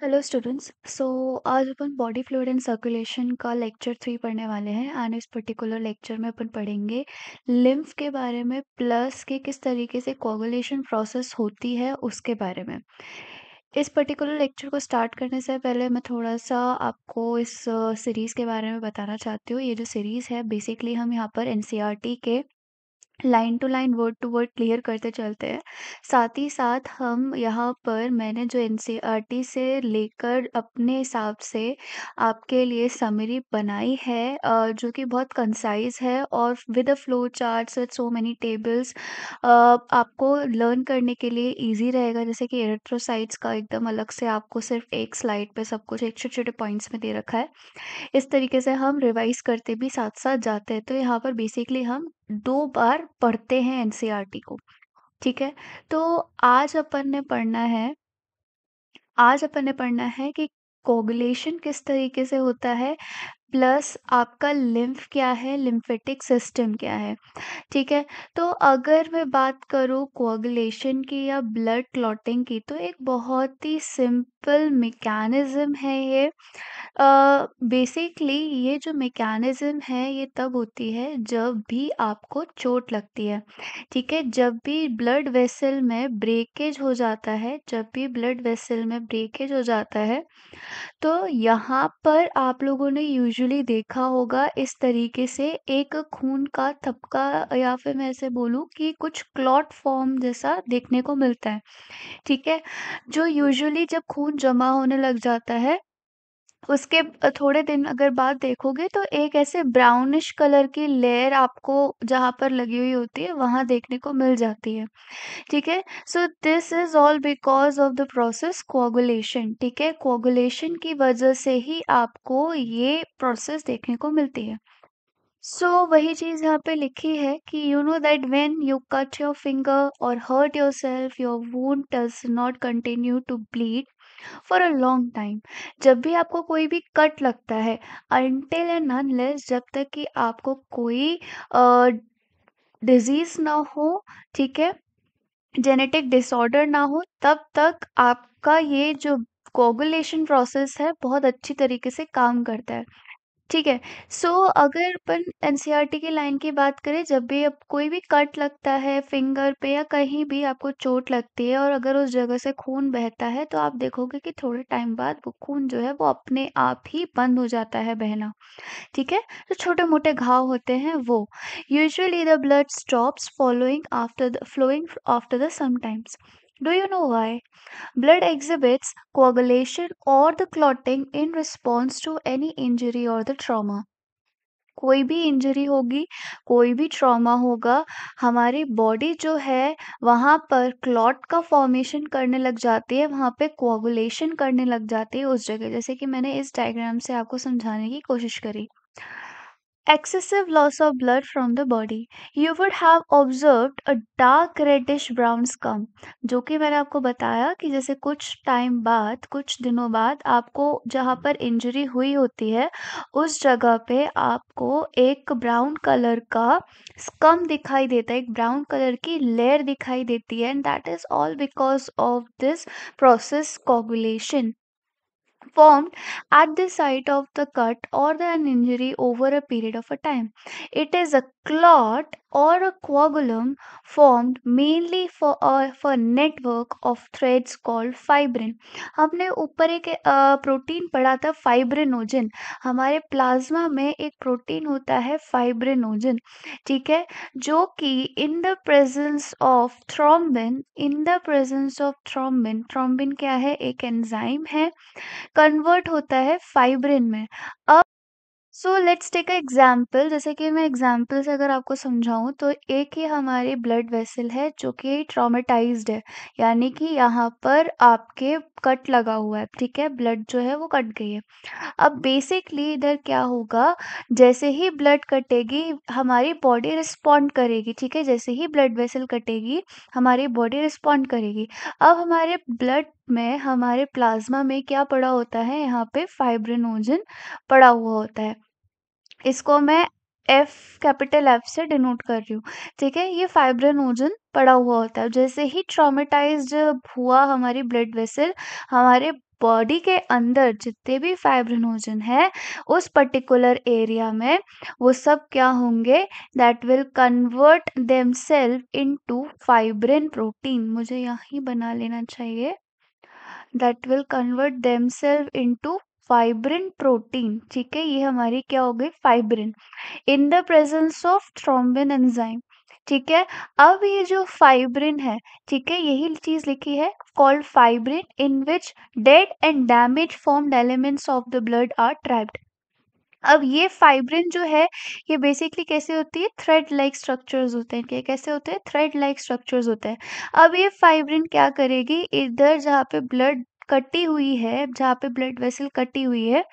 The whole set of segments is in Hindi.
Hello students. आज अपन बॉडी फ्लूइड एंड सर्कुलेशन का लेक्चर 3 पढ़ने वाले हैं एंड इस पर्टिकुलर लेक्चर में अपन पढ़ेंगे लिम्फ के बारे में प्लस कि किस तरीके से कोagulation प्रोसेस होती है उसके बारे में। इस पर्टिकुलर लेक्चर को स्टार्ट करने से पहले मैं थोड़ा सा आपको इस सीरीज़ के बारे में बताना चाहती हूँ। ये जो सीरीज़ है बेसिकली हम यहाँ पर एनसीईआरटी के line to line, word to word clear करते चलते हैं। साथ ही साथ हम यहाँ पर मैंने जो एनसीईआरटी से लेकर अपने हिसाब से आपके लिए समरी बनाई है जो कि बहुत कंसाइज़ है और with a flow charts with so many tables आपको लर्न करने के लिए ईज़ी रहेगा। जैसे कि एरिथ्रोसाइट्स का एकदम अलग से आपको सिर्फ़ एक स्लाइड पे सब कुछ एक छोटे-छोटे पॉइंट्स में दे रखा है। इस तरीके से हम रिवाइज़ करते भी साथ-साथ जाते हैं। तो यहाँ पर बेसिकली हम 2 बार पढ़ते हैं एनसीईआरटी को, ठीक है? तो आज अपन ने पढ़ना है आज अपन ने पढ़ना है कि कोagulation किस तरीके से होता है, प्लस आपका लिम्फ क्या है, लिम्फेटिक सिस्टम क्या है। ठीक है? तो अगर मैं बात करूँ कोagulation की या ब्लड क्लॉटिंग की, तो एक बहुत ही सिंपल मैकेनिज़्म है ये। बेसिकली ये जो मैकेनिज़्म है ये तब होती है जब भी आपको चोट लगती है, ठीक है? जब भी ब्लड वेसल में ब्रेकेज हो जाता है, तो यहाँ पर आप लोगों ने यूजुअली देखा होगा इस तरीके से एक खून का थपका, या फिर मैं ऐसे बोलूँ कि कुछ क्लॉट फॉर्म जैसा देखने को मिलता है, ठीक है? जो यूजुअली जब खून जमा होने लग जाता है, उसके थोड़े दिन अगर बाद देखोगे तो एक ऐसे ब्राउनिश कलर की लेयर आपको जहाँ पर लगी हुई होती है वहाँ देखने को मिल जाती है। ठीक है? So this is all because of the process coagulation, ठीक है? कोagulation की वजह से ही आपको ये प्रोसेस देखने को मिलती है। वही चीज़ यहाँ पे लिखी है कि you know that when you cut your finger और hurt yourself, your wound does not continue to bleed for a long time. जब भी आपको कोई भी कट लगता है, अनटिल एंड अनलेस जब तक कि आपको कोई डिज़ीज़ ना हो, ठीक है? जेनेटिक डिसऑर्डर ना हो, तब तक आपका ये जो कोagulation प्रोसेस है बहुत अच्छी तरीके से काम करता है। ठीक है। अगर अपन एनसीईआरटी की लाइन की बात करें, जब भी अब कोई भी कट लगता है फिंगर पे या कहीं भी आपको चोट लगती है और अगर उस जगह से खून बहता है, तो आप देखोगे कि थोड़े टाइम बाद वो खून जो है वो अपने आप ही बंद हो जाता है बहना। ठीक है? जो छोटे-मोटे घाव होते हैं वो। Usually the blood stops flowing after the sometimes. Do you know why? Blood exhibits coagulation or the clotting in response to any injury or the trauma. कोई भी इंजरी होगी, कोई भी ट्रॉमा होगा, हमारी बॉडी जो है वहाँ पर क्लॉट का फॉर्मेशन करने लग जाती है, वहाँ पे कोagulation करने लग जाती है उस जगह। जैसे कि मैंने इस डायग्राम से आपको समझाने की कोशिश करी। Excessive loss of blood from the body. You would have observed a dark reddish brown scum, जो कि मैंने आपको बताया कि जैसे कुछ टाइम बाद, कुछ दिनों बाद आपको जहाँ पर इंजरी हुई होती है, उस जगह पे आपको एक ब्राउन कलर का स्कम दिखाई देता है, एक ब्राउन कलर की लेयर दिखाई देती है, and that is all because of this process coagulation formed at the site of the cut or an injury over a period of a time. It is a clot or a coagulum formed mainly for network of threads called fibrin. हमने ऊपर एक प्रोटीन पढ़ा था फाइब्रिनोजन। हमारे प्लाज्मा में एक प्रोटीन होता है फाइब्रिनोजन, ठीक है? जो कि इन the presence of thrombin, thrombin क्या है? एक एंजाइम है, कन्वर्ट होता है फाइब्रिन में। अब लेट्स टेक अ एग्जांपल। जैसे कि मैं एग्जांपल से अगर आपको समझाऊँ, तो एक ही हमारी ब्लड वेसल है जो कि ट्रॉमेटाइज्ड है, यानी कि यहाँ पर आपके कट लगा हुआ है, ठीक है? ब्लड जो है वो कट गई है। अब बेसिकली इधर क्या होगा, जैसे ही ब्लड कटेगी हमारी बॉडी रिस्पॉन्ड करेगी, ठीक है? जैसे ही ब्लड वेसल कटेगी हमारी बॉडी रिस्पॉन्ड करेगी। अब हमारे ब्लड में, हमारे प्लाज्मा में क्या पड़ा होता है? यहाँ पे फाइब्रिनोजन पड़ा हुआ होता है। इसको मैं एफ कैपिटल एफ से डिनोट कर रही हूँ, ठीक है। ये फाइब्रिनोजन पड़ा हुआ होता है। जैसे ही ट्रॉमेटाइज्ड हुआ हमारी ब्लड वेसल, हमारे बॉडी के अंदर जितने भी फाइब्रिनोजन है उस पर्टिकुलर एरिया में, वो सब क्या होंगे, that will convert themselves into fibrin protein. मुझे यहीं बना लेना चाहिए, that will convert themselves into fibrin protein, ठीक है। ये हमारी क्या हो गई, fibrin, in the presence of thrombin enzyme, ठीक है। अब ये जो फाइब्रिन है, ठीक है, यही चीज लिखी है, called fibrin, in which dead and damage formed elements of the blood are trapped. अब ये फाइब्रिन जो है, ये बेसिकली कैसे होती है, थ्रेड लाइक स्ट्रक्चर्स होते हैं, क्या कैसे होते हैं, थ्रेड लाइक स्ट्रक्चर्स होते हैं। अब ये फाइब्रिन क्या करेगी, इधर जहाँ पे ब्लड कटी हुई है, जहाँ पे ब्लड वेसल कटी हुई है,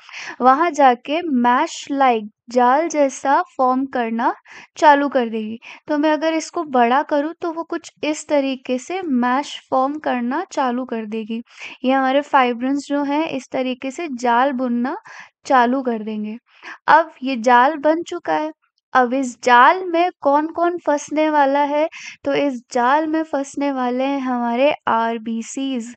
वहां जाके मैश लाइक जाल जैसा फॉर्म करना चालू कर देगी। तो मैं अगर इसको बड़ा करूँ तो वो कुछ इस तरीके से मैश फॉर्म करना चालू कर देगी। ये हमारे फाइब्रिन्स जो हैं इस तरीके से जाल बुनना चालू कर देंगे। अब ये जाल बन चुका है। अब इस जाल में कौन-कौन फँसने वाला है? तो इस जाल में फँसने वाले हैं हमारे आरबीसीज़,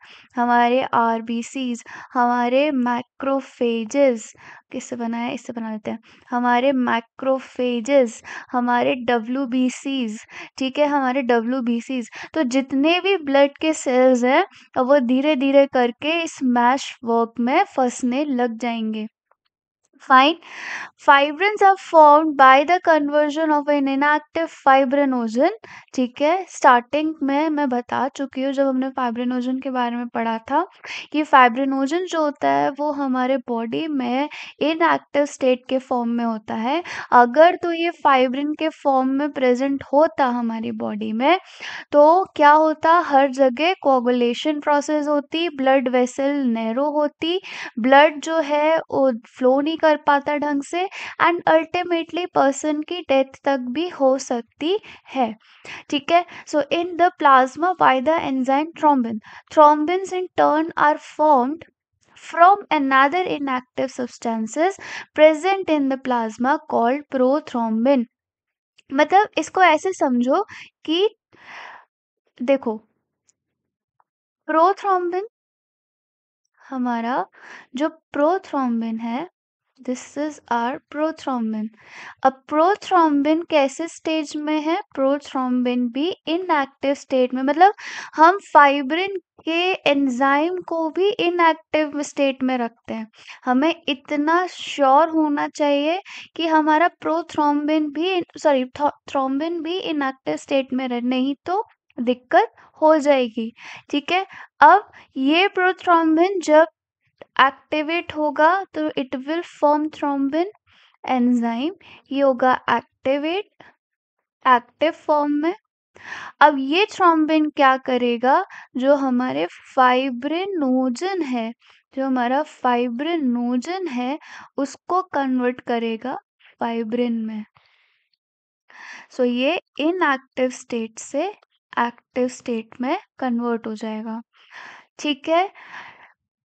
हमारे मैक्रोफेजेस। किससे बना है? इससे बना लेते हैं। हमारे मैक्रोफेजेस, हमारे डब्ल्यूबीसीज़, ठीक है? हमारे डब्ल्यूबीसीज़। तो जितने भी ब्लड के सेल्स हैं, वो धीरे-धीरे करके इस मैश वर्क में फँसने लग जाएँगे। Fine. Fibrins are formed by the conversion of an inactive fibrinogen, ठीक है। स्टार्टिंग में मैं बता चुकी हूँ जब हमने फाइब्रिनोजन के बारे में पढ़ा था कि फाइब्रिनोजन जो होता है वो हमारे बॉडी में इनएक्टिव स्टेट के फॉर्म में होता है। अगर तो ये फाइब्रिन के फॉर्म में प्रेजेंट होता हमारी बॉडी में, तो क्या होता, हर जगह कोगुलेशन प्रोसेस होती, ब्लड वेसल नैरो होती, ब्लड जो है वो फ्लो नहीं कर पाता ढंग से, एंड अल्टीमेटली पर्सन की डेथ तक भी हो सकती है, ठीक है। So in the plasma by the enzyme thrombin, thrombins in turn are formed from another inactive substances present in the plasma called prothrombin। मतलब इसको ऐसे समझो कि देखो, प्रोथ्रोम्बिन, हमारा जो प्रोथ्रोम्बिन है, दिस इज आर प्रोथ्रोम्बिन। अब प्रोथ्रोम्बिन कैसे स्टेज में है, प्रोथ्रोम्बिन भी इनएक्टिव स्टेट में, मतलब हम फाइब्रिन के एंजाइम को भी इनएक्टिव स्टेट में रखते हैं। हमें इतना श्योर होना चाहिए कि हमारा प्रोथ्रोम्बिन भी, सॉरी, थ्रोम्बिन भी इनएक्टिव स्टेट में रहे, नहीं तो दिक्कत हो जाएगी, ठीक है। अब ये प्रोथ्रोम्बिन जब एक्टिवेट होगा तो it will form thrombin enzyme, ये होगा एक्टिवेट, एक्टिव फॉर्म में। अब ये थ्रोम्बिन क्या करेगा, जो हमारे फाइब्रिनोजन है, जो हमारा फाइब्रिनोजन है उसको कन्वर्ट करेगा फाइब्रिन में। सो ये इनएक्टिव स्टेट से एक्टिव स्टेट में कन्वर्ट हो जाएगा, ठीक है।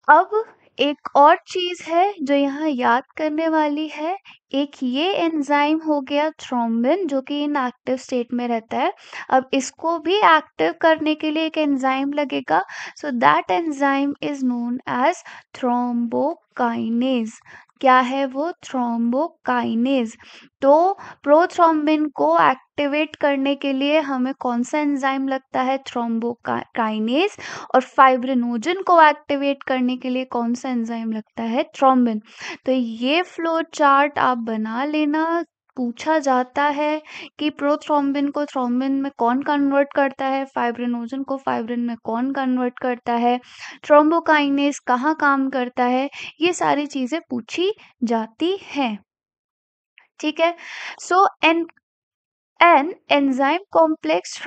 अब एक और चीज है जो यहाँ याद करने वाली है, एक ये एंजाइम हो गया थ्रोम्बिन जो कि इनएक्टिव स्टेट में रहता है। अब इसको भी एक्टिव करने के लिए एक एंजाइम लगेगा, so that enzyme is known as thrombokinase. क्या है वो, थ्रोम्बोकाइनेज। तो प्रोथ्रोम्बिन को एक्टिवेट करने के लिए हमें कौन सा एंजाइम लगता है, थ्रोम्बोकाइनेज, और फाइब्रिनोजन को एक्टिवेट करने के लिए कौन सा एंजाइम लगता है, थ्रोम्बिन। तो ये फ्लो चार्ट आप बना लेना, पूछा जाता है कि प्रोथ्रोम्बिन को थ्रोम्बिन में कौन कन्वर्ट करता है, फाइब्रिनोजन को फाइब्रिन में कौन कन्वर्ट करता है, थ्रोम्बोकाइनेज कहाँ काम करता है, ये सारी चीजें पूछी जाती हैं, ठीक है। So an an enzyme complex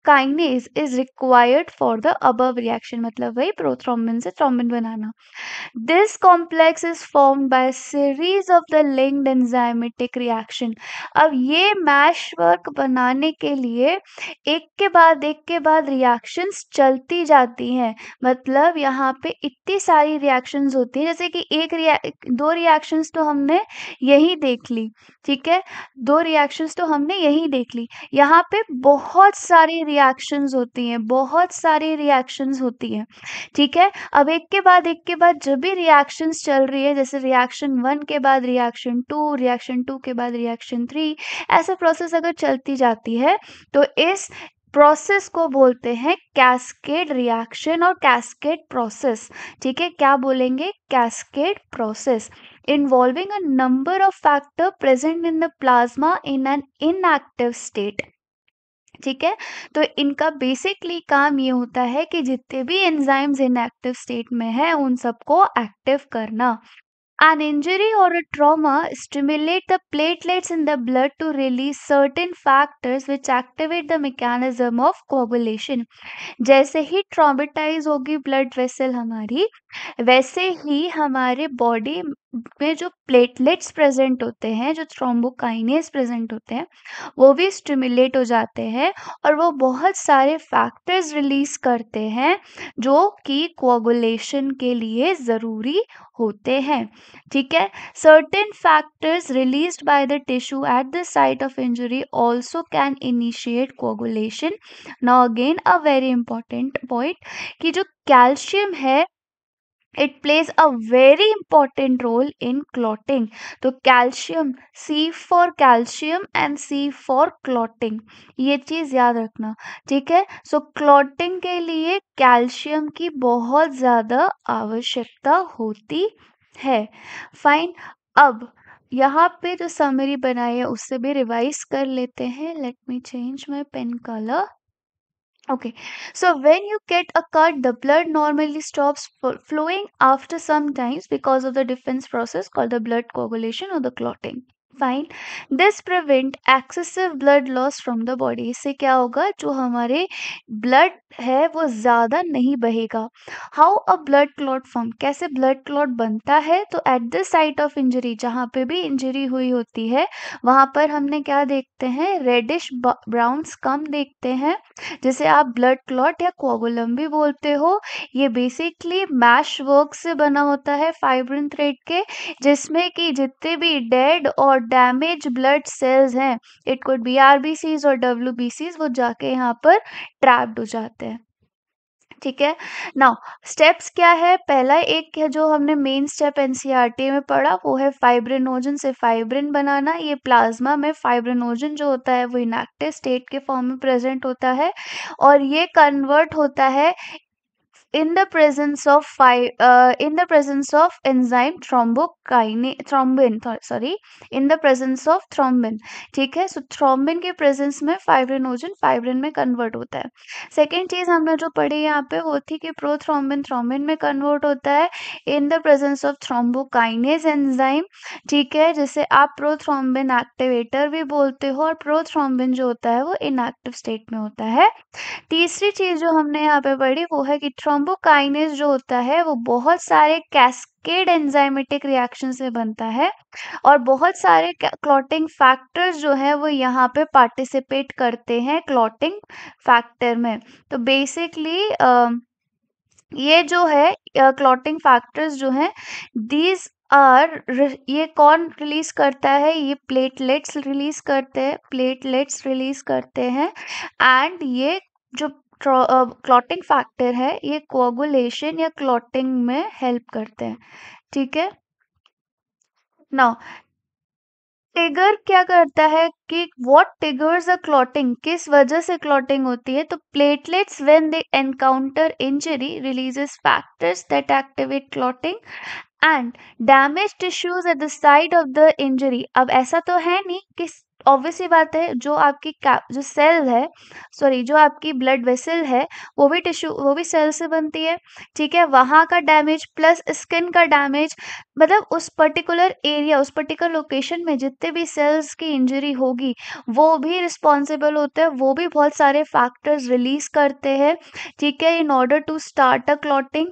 kinase is required for the above reaction, मतलब वही प्रोथ्रोम्बिन से थ्रोम्बिन बनाना। This complex is formed by series of the linked enzymatic reaction. अब ये मैश वर्क बनाने के लिए एक के बाद रिएक्शंस चलती जाती हैं, मतलब यहाँ पे इतनी सारी रिएक्शंस होती हैं, जैसे कि दो रिएक्शंस तो हमने यही देख ली, ठीक है, दो रिएक्शंस तो हमने यही देख ली। यहाँ पे बहुत सारी रिएक्शंस होती हैं, बहुत सारी रिएक्शंस होती हैं, ठीक है। अब एक के बाद जब भी रिएक्शंस चल रही है, जैसे रिएक्शन 1 के बाद रिएक्शन 2 के बाद रिएक्शन 3, ऐसे प्रोसेस अगर चलती जाती है तो इस प्रोसेस को बोलते हैं कैस्केड रिएक्शन और कैस्केड प्रोसेस, ठीक है। क्या बोलेंगे? Cascade process involving a number of factor present in the plasma in an inactive state, ठीक है। तो इनका बेसिकली काम ये होता है कि जितने भी एंजाइम्स इनएक्टिव स्टेट में है उन सबको एक्टिव करना। An injury or a trauma stimulate the platelets in the blood to release certain factors which activate the mechanism of coagulation. जैसे ही ट्रॉमेटाइज होगी ब्लड वेसल हमारी, वैसे ही हमारे बॉडी में जो प्लेटलेट्स प्रेजेंट होते हैं, जो थ्रोम्बोकाइनेज प्रेजेंट होते हैं, वो भी स्टिमुलेट हो जाते हैं और वो बहुत सारे फैक्टर्स रिलीज करते हैं जो कि कोagulation के लिए ज़रूरी होते हैं, ठीक है। Certain factors released by the tissue at the site of injury also can initiate coagulation. Now again a very important point कि जो कैल्शियम है, it plays a very important role in clotting. तो calcium, C for calcium and C for clotting, ये चीज याद रखना, ठीक है। सो क्लॉटिंग के लिए कैल्शियम की बहुत ज्यादा आवश्यकता होती है। फाइन। अब यहाँ पे जो समरी बनाई है उससे भी रिवाइज कर लेते हैं। Let me change my pen colour. Okay, so when you get a cut, the blood normally stops flowing after some times because of the defense process called the blood coagulation or the clotting. Fine. This prevent excessive blood loss from the body. इससे क्या होगा, जो हमारे ब्लड है वो ज़्यादा नहीं बहेगा। How a blood clot form, कैसे ब्लड क्लॉट बनता है, तो eight the site of injury, जहाँ पे भी इंजरी हुई होती है वहाँ पर हमने क्या देखते हैं, रेडिश ब्राउन्स कम देखते हैं, जिसे आप ब्लड क्लॉट या कोगुलम भी बोलते हो। ये बेसिकली मैश वर्क से बना होता है फाइब्रिन थ्रेड के, जिसमें कि जितने भी डेड और डैमेज ब्लड सेल्स हैं, इट कुड बी आरबीसीज और डब्ल्यूबीसीज, वो जाके यहाँ पर ट्रैप्ड हो जाते हैं, ठीक है। नाउ स्टेप्स क्या है, पहला एक है जो हमने मेन स्टेप एनसीईआरटी में पढ़ा, वो है फाइब्रिनोजन से फाइब्रिन बनाना। ये प्लाज्मा में फाइब्रिनोजन जो होता है वो इनएक्टिव स्टेट के फॉर्म में प्रेजेंट होता है और ये कन्वर्ट होता है in the presence of enzyme in the presence of thrombin, ठीक है। सो थ्रोम्बिन के प्रेजेंस में फाइब्रिनोजन फाइब्रिन में कन्वर्ट होता है। सेकेंड चीज हमने जो पढ़ी यहाँ पे वो थी कि प्रोथ्रोम्बिन थ्रोम्बिन में कन्वर्ट होता है इन the presence of thrombokinase enzyme, ठीक है, जिसे आप प्रोथ्रोम्बिन एक्टिवेटर भी बोलते हो, और प्रोथ्रोम्बिन जो होता है वो इनएक्टिव स्टेट में होता है। तीसरी चीज जो हमने यहाँ पे पढ़ी वो है कि थ्रोम्बोकाइनेज जो होता है वो बहुत सारे कैस्केड एंजाइमेटिक रिएक्शन से बनता है और बहुत सारे क्लॉटिंग फैक्टर्स जो है वो यहाँ पे पार्टिसिपेट करते हैं क्लॉटिंग फैक्टर में। तो बेसिकली ये जो है क्लॉटिंग फैक्टर्स जो हैं, दीज ये कौन रिलीज करता है, ये प्लेटलेट्स रिलीज करते हैं एंड ये जो क्लॉटिंग फैक्टर है ये कोगुलेशन या क्लॉटिंग में हेल्प करते हैं, ठीक है। नाउ ट्रिगर क्या करता है कि व्हाट ट्रिगर्स अ क्लॉटिंग, किस वजह से क्लॉटिंग होती है, तो platelets when they encounter injury releases factors that activate clotting and damage tissues eight the site of the injury. अब ऐसा तो है नहीं कि ऑब्वियस सी बात है, जो सेल है, सॉरी, जो आपकी ब्लड वेसल है, वो भी सेल से बनती है। ठीक है, वहां का डैमेज प्लस स्किन का डैमेज, मतलब उस पर्टिकुलर एरिया, उस पर्टिकुलर लोकेशन में जितने भी सेल्स की इंजरी होगी, वो भी रिस्पॉन्सिबल होते हैं, वो भी बहुत सारे फैक्टर्स रिलीज करते हैं। ठीक है, in order to start a clotting.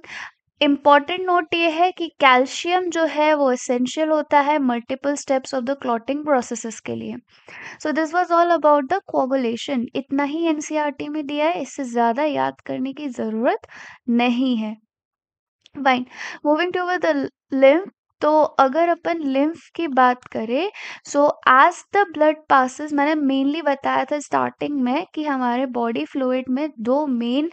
Important note ये है कि कैल्शियम जो है वो एसेंशियल होता है multiple steps of the clotting processes के लिए। सो this was all about the coagulation. इतना ही एनसीईआरटी में दिया है, इससे ज़्यादा याद करने की ज़रूरत नहीं है। Fine, moving to the lymph. तो अगर अपन लिम्फ की बात करें, so as the blood passes, मैंने मेनली बताया था स्टार्टिंग में कि हमारे बॉडी फ्लूइड में दो मेन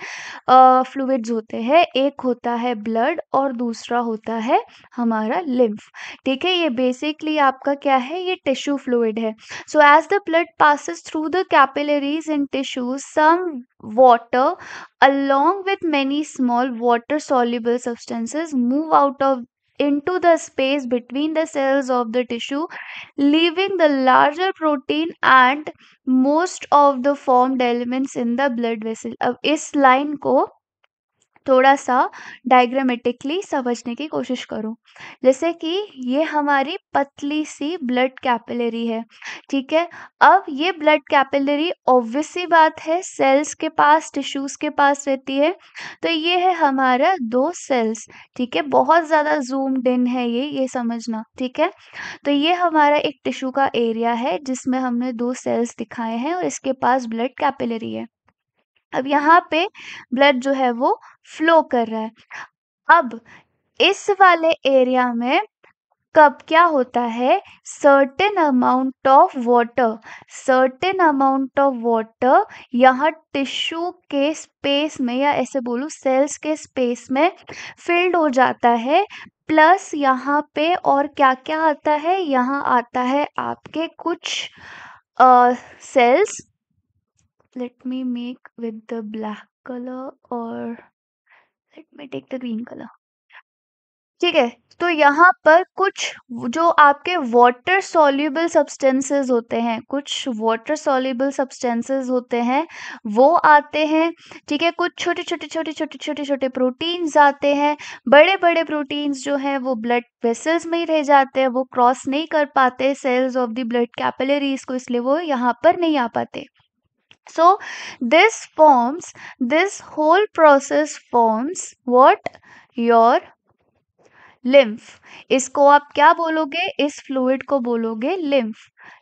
फ्लूइड्स होते हैं, एक होता है ब्लड और दूसरा होता है हमारा लिम्फ। ठीक है, ये बेसिकली आपका क्या है, ये टिश्यू फ्लूइड है। So as the blood passes through the capillaries in tissues, some water along with many small water soluble substances move out of into the space between the cells of the tissue, leaving the larger protein and most of the formed elements in the blood vessel। अब इस लाइन को थोड़ा सा डायग्रामेटिकली समझने की कोशिश करो। जैसे कि ये हमारी पतली सी ब्लड कैपिलरी है। ठीक है, अब ये ब्लड कैपिलरी ऑब्वियस सी बात है सेल्स के पास, टिश्यूज के पास रहती है। तो ये है हमारा दो सेल्स। ठीक है, बहुत ज़्यादा जूम्ड इन है ये समझना। ठीक है, तो ये हमारा एक टिश्यू का एरिया है जिसमें हमने दो सेल्स दिखाए हैं और इसके पास ब्लड कैपिलरी है। अब यहाँ पे ब्लड जो है वो फ्लो कर रहा है। अब इस वाले एरिया में कब क्या होता है, सर्टेन अमाउंट ऑफ वाटर यहाँ टिश्यू के स्पेस में, या ऐसे बोलूं सेल्स के स्पेस में फिल्ड हो जाता है। प्लस यहाँ पे और क्या क्या आता है, यहाँ आता है आपके कुछ sales. let me make with the black color, or let me take the green color। ठीक है, तो यहाँ पर कुछ जो आपके वाटर सॉल्युबल सब्सटेंसेस होते हैं, कुछ वाटर सॉल्युबल सब्सटेंसेस होते हैं, वो आते हैं। ठीक है, कुछ छोटे छोटे प्रोटीन्स आते हैं। बड़े बड़े प्रोटीन्स जो हैं वो ब्लड वेसल्स में ही रह जाते हैं, वो क्रॉस नहीं कर पाते cells of the blood capillaries को, इसलिए वो यहाँ पर नहीं आ पाते। So this whole process forms what? Your lymph। इसको आप क्या बोलोगे, इस फ्लूइड को बोलोगे lymph।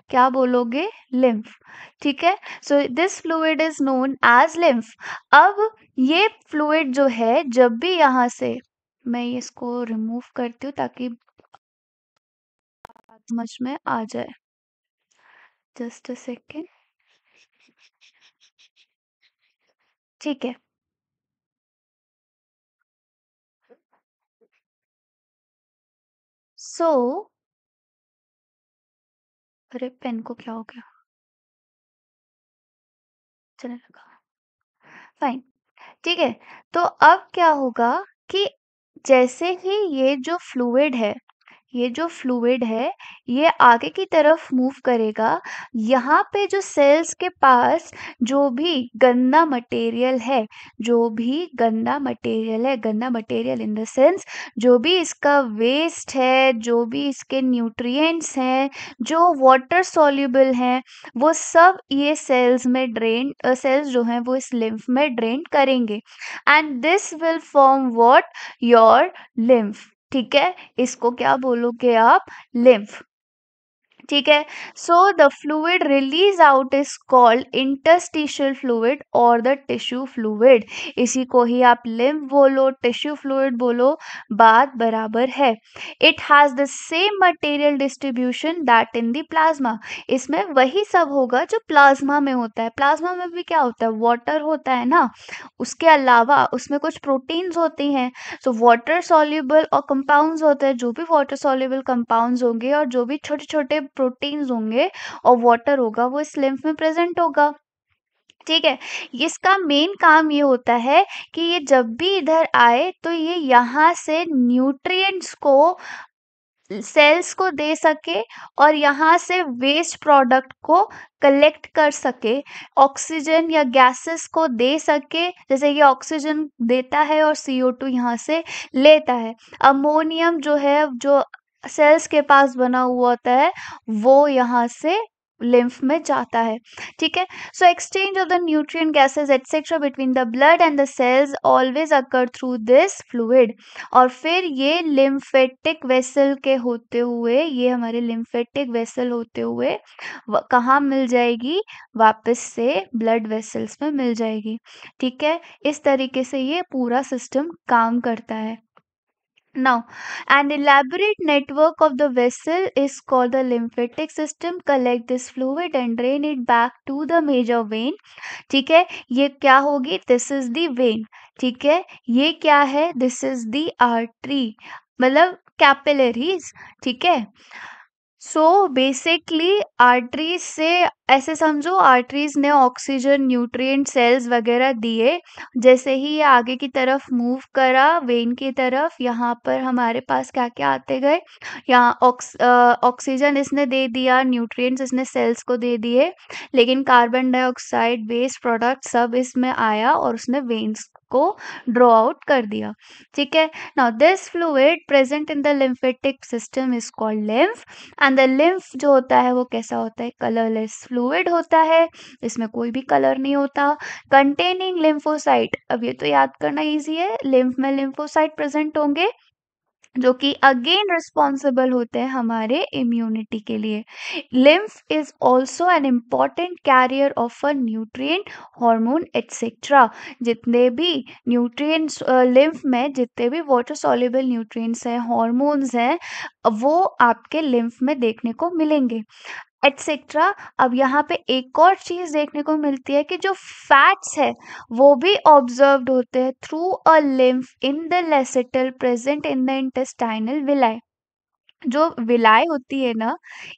क्या बोलोगे, lymph। ठीक है, so this fluid is known as lymph। अब ये फ्लूइड जो है, जब भी यहाँ से मैं इसको रिमूव करती हूँ ताकि समझ में आ जाए, जस्ट अ सेकेंड। ठीक है, सो अरे पेन को क्या हो गया, चलने लगा। फाइन, ठीक है, तो अब क्या होगा कि जैसे ही ये जो फ्लूइड है ये आगे की तरफ मूव करेगा, यहाँ पे जो सेल्स के पास जो भी गंदा मटेरियल है, गंदा मटेरियल इन द सेंस जो भी इसका वेस्ट है, जो भी इसके न्यूट्रिएंट्स हैं, जो वाटर सॉल्युबल हैं, वो सब ये सेल्स जो हैं वो इस लिम्फ में ड्रेन करेंगे। And this will form what? Your lymph. ठीक है, इसको क्या बोलोगे आप? लिम्फ। ठीक है, so the fluid release out is called interstitial fluid और द टिश्यू फ्लूइड। इसी को ही आप लिम्फ बोलो, टिश्यू फ्लूइड बोलो, बात बराबर है। It has the same material distribution that in the plasma. इसमें वही सब होगा जो प्लाज्मा में होता है। प्लाज्मा में भी क्या होता है, वाटर होता है ना, उसके अलावा उसमें कुछ प्रोटीन्स होती हैं। सो वाटर सॉल्युबल और कंपाउंड्स होते हैं, जो भी वाटर सॉल्युबल कंपाउंड्स होंगे और जो भी छोटे छोटे प्रोटीन्स होंगे और वाटर होगा वो इस लिम्फ में प्रेजेंट होगा। ठीक है, इसका मेन काम ये होता है कि ये जब भी इधर आए तो ये यहाँ से न्यूट्रिएंट्स को सेल्स को दे सके और यहाँ से वेस्ट प्रोडक्ट को कलेक्ट कर सके, ऑक्सीजन या गैसेस को दे सके, जैसे कि ऑक्सीजन देता है और CO2 यहाँ से लेता है। अमोनियम जो है, जो सेल्स के पास बना हुआ होता है, वो यहाँ से लिम्फ में जाता है। ठीक है, so exchange of the nutrient gases etcetera between the blood and the cells always occur through this fluid. और फिर ये लिम्फेटिक वेसल के होते हुए, ये हमारे लिम्फेटिक वेसल होते हुए कहाँ मिल जाएगी, वापस से ब्लड वेसल्स में मिल जाएगी। ठीक है, इस तरीके से ये पूरा सिस्टम काम करता है। Now, an elaborate network of the vessel is called the lymphatic system. Collect this fluid and drain it back to the major vein. ठीक है, ये क्या होगी, दिस इज द वेन। ठीक है, ये क्या है, दिस इज द आर्टरी, मतलब कैपिलरीज। ठीक है, सो बेसिकली आर्टरीज से, ऐसे समझो आर्टरीज ने ऑक्सीजन, न्यूट्रिएंट, सेल्स वगैरह दिए। जैसे ही ये आगे की तरफ मूव करा वेन की तरफ, यहाँ पर हमारे पास क्या क्या आते गए, यहाँ ऑक्सीजन इसने दे दिया, न्यूट्रिएंट्स इसने सेल्स को दे दिए, लेकिन कार्बन डाइऑक्साइड, वेस्ट प्रोडक्ट सब इसमें आया और उसने वेन्स को ड्रॉ आउट कर दिया। ठीक है, now this fluid present in the lymphatic system is called lymph. And the lymph जो होता है वो कैसा होता है, कलरलेस फ्लूइड होता है, इसमें कोई भी कलर नहीं होता। कंटेनिंग लिम्फोसाइट, अब ये तो याद करना इजी है, लिम्फ में लिम्फोसाइट प्रेजेंट होंगे जो कि अगेन रिस्पॉन्सिबल होते हैं हमारे इम्यूनिटी के लिए। Lymph is also an important carrier of a nutrient, hormone etcetera. जितने भी न्यूट्रिएंट्स लिम्फ में, जितने भी वाटर सॉल्युबल न्यूट्रिएंट्स हैं, हार्मोन्स हैं, वो आपके लिम्फ में देखने को मिलेंगे एटसेट्रा। अब यहाँ पे एक और चीज देखने को मिलती है कि जो फैट्स है वो भी ऑब्जर्व्ड होते हैं through a lymph in the lacteal present in the intestinal villi. जो विलाय होती है ना,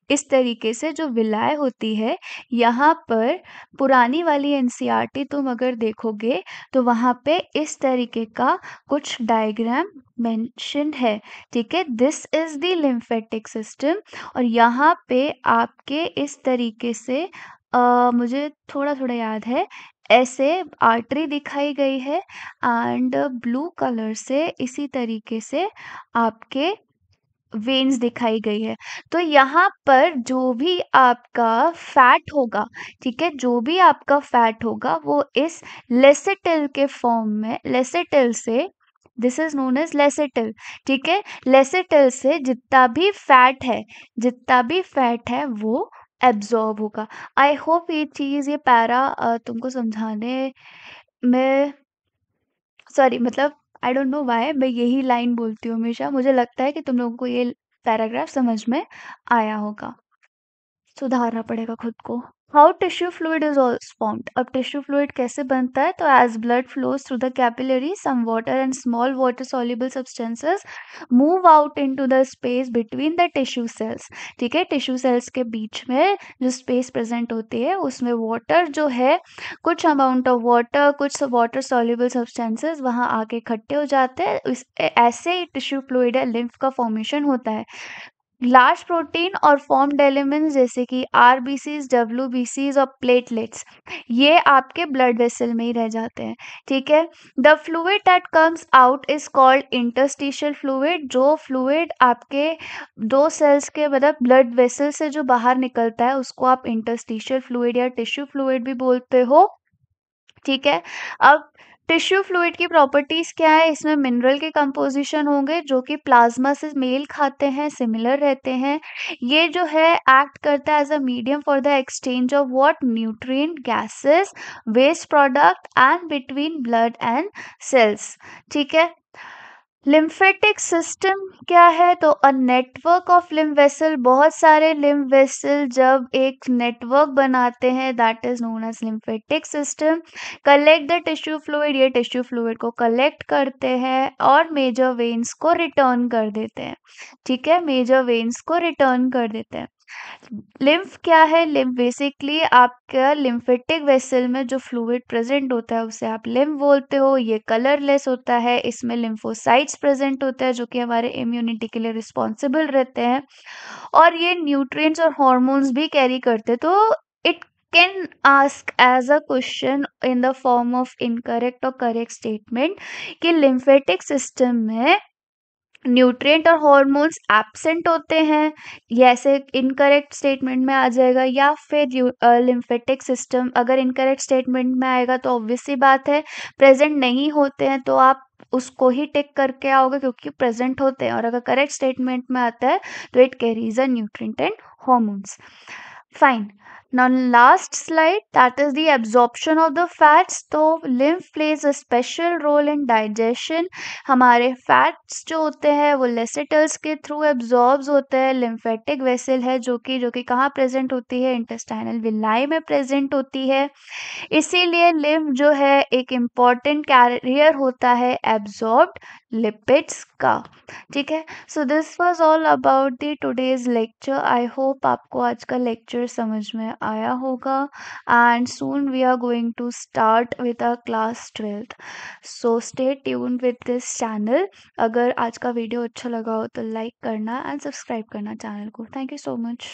इस तरीके से जो विलाय होती है, यहाँ पर पुरानी वाली एनसीईआरटी तुम अगर देखोगे तो वहाँ पे इस तरीके का कुछ डायग्राम मेंशन है। ठीक है, this is the lymphatic system. और यहाँ पे आपके इस तरीके से मुझे थोड़ा थोड़ा याद है, ऐसे आर्टरी दिखाई गई है एंड ब्लू कलर से इसी तरीके से आपके वेन्स दिखाई गई है। तो यहाँ पर जो भी आपका फैट होगा, ठीक है, जो भी आपका फैट होगा वो इस लेसिटल के फॉर्म में, लेसिटल से, दिस इज नोन एज लेसिटल। ठीक है, लेसिटल से जितना भी फैट है, जितना भी फैट है वो एब्जॉर्ब होगा। आई होप ये चीज़, ये पैरा तुमको समझाने में, सॉरी मतलब आई डोंट नो व्हाई मैं यही लाइन बोलती हूँ हमेशा, मुझे लगता है कि तुम लोगों को ये पैराग्राफ समझ में आया होगा, सुधारना पड़ेगा खुद को। How tissue fluid is also formed. अब टिश्यू फ्लूइड कैसे बनता है, तो as blood flows through the capillary some water and small water soluble substances move out into the space between the tissue cells. ठीक है, टिश्यू सेल्स के बीच में जो स्पेस प्रेजेंट होती है उसमें वाटर जो है, कुछ अमाउंट ऑफ वाटर, कुछ वाटर सॉल्युबल सब्सटेंसेस वहाँ आके इकट्ठे हो जाते हैं। ऐसे ही टिश्यू फ्लूइड है, लिम्फ का फॉर्मेशन होता है। लार्ज प्रोटीन और फॉर्म्ड एलिमेंट्स जैसे कि आरबीसीज, डब्ल्यूबीसीज और प्लेटलेट्स, ये आपके ब्लड वेसल में ही रह जाते हैं। ठीक है, the fluid that comes out is called interstitial fluid. जो फ्लूइड आपके दो सेल्स के, मतलब ब्लड वेसल से जो बाहर निकलता है उसको आप इंटरस्टिशियल फ्लूइड या टिश्यू फ्लूइड भी बोलते हो। ठीक है, अब टिश्यू फ्लूइड की प्रॉपर्टीज क्या है, इसमें मिनरल के कंपोजिशन होंगे जो कि प्लाज्मा से मेल खाते हैं, सिमिलर रहते हैं। ये जो है एक्ट करता है as a medium for the exchange of what, nutrient, gases, waste product and between blood and cells. ठीक है, लिम्फेटिक सिस्टम क्या है, तो a network of lymph vessel, बहुत सारे लिम्फ वेसल जब एक नेटवर्क बनाते हैं, that is known as lymphatic system. Collect the tissue fluid, ये टिश्यू फ्लूइड को कलेक्ट करते हैं और मेजर वेन्स को रिटर्न कर देते हैं। ठीक है, मेजर वेन्स को रिटर्न कर देते हैं। लिम्फ क्या है? लिम्फ बेसिकली आपका लिम्फेटिक वेसल में जो फ्लूइड प्रेजेंट होता है उसे आप लिम्फ बोलते हो। ये कलरलेस होता है, इसमें लिम्फोसाइट्स प्रेजेंट होते हैं जो कि हमारे इम्यूनिटी के लिए रिस्पॉन्सिबल रहते हैं, और ये न्यूट्रिएंट्स और हॉर्मोन्स भी कैरी करते हैं। तो it can ask as a question in the form of incorrect और करेक्ट स्टेटमेंट कि लिम्फेटिक सिस्टम में न्यूट्रिएंट और हॉर्मोन्स एब्सेंट होते हैं, ये ऐसे इनकरेक्ट स्टेटमेंट में आ जाएगा। या फिर लिम्फेटिक सिस्टम अगर इनकरेक्ट स्टेटमेंट में आएगा तो ऑब्वियस सी बात है प्रेजेंट नहीं होते हैं, तो आप उसको ही टिक करके आओगे क्योंकि प्रेजेंट होते हैं। और अगर करेक्ट स्टेटमेंट में आता है तो it carries a nutrient and hormones. Fine. Now last slide, that is the absorption of the fats. तो lymph plays a special role in digestion. हमारे फैट्स जो होते हैं वो लेसिटल्स के थ्रू एब्जॉर्ब्स होते हैं। लिम्फेटिक वेसल है जो कि कहाँ प्रेजेंट होती है? इंटेस्टाइनल विलाई में प्रेजेंट होती है। इसीलिए लिम्फ जो है एक इम्पॉर्टेंट कैरियर होता है एब्जॉर्ब्ड लिपिड्स का। ठीक है, so this was all about the today's lecture. I hope आपको आज का लेक्चर समझ में आया होगा, and soon we are going to start with our class 12th। So stay tuned with this channel. अगर आज का वीडियो अच्छा लगा हो तो लाइक करना एंड सब्सक्राइब करना चैनल को। Thank you so much.